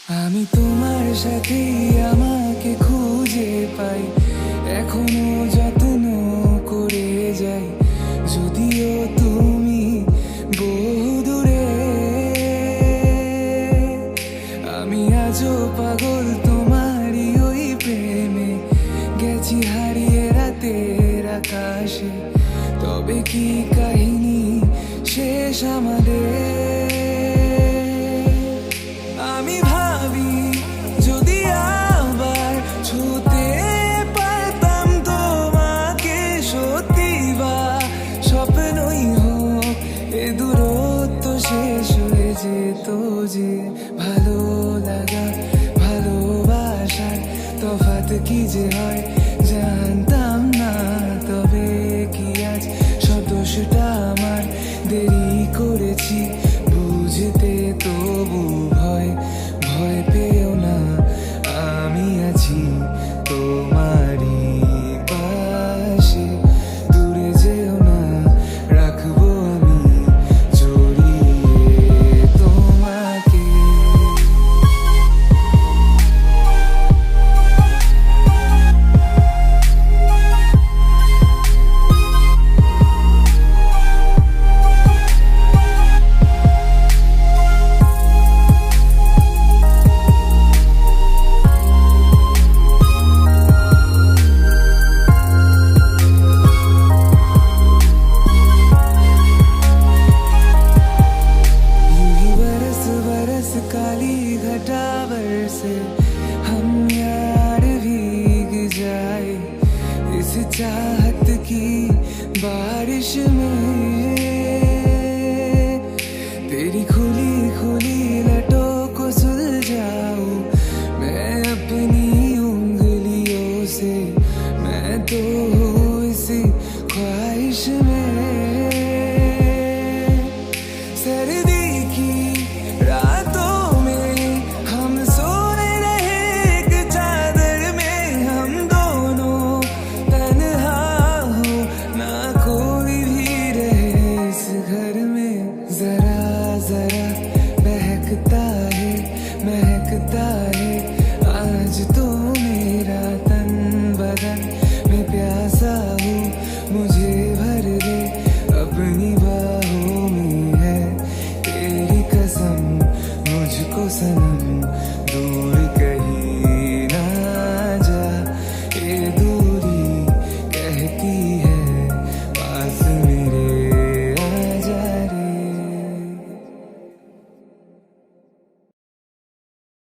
আমি তোমার সাথে আমাকে খুঁজে পাই, এখনো যত্ন করে যাই, যদিও তুমি বহুদূরে। আমি আজও পাগল তোমারই ওই প্রেমে, গেছি হারিয়ে রাতের আকাশে। তবে কি কাহিনী শেষ আমাদের? আমি ভাবি যদি আবার ছুতে পারতাম তোমাকে, সত্যি বা স্বপ্নই হোক এ দূরত্ব শেষ হয়ে যেত যে। ভালো লাগা ভালোবাসার তফাৎ কি যে হয় জানতাম না। তবে কি আজ সব দোষটা আমার, দেরি করেছি বুঝতে, তবু ভয় ভয় পেও না, আমি আছি তোমারই পাশে। দূরে যেও না, রাখবো আমি জড়িয়ে তোমাকে। काली घटा बरसे हम यार भीग जाए इस चाहत की बारिश में। तेरी खुली खुली लटों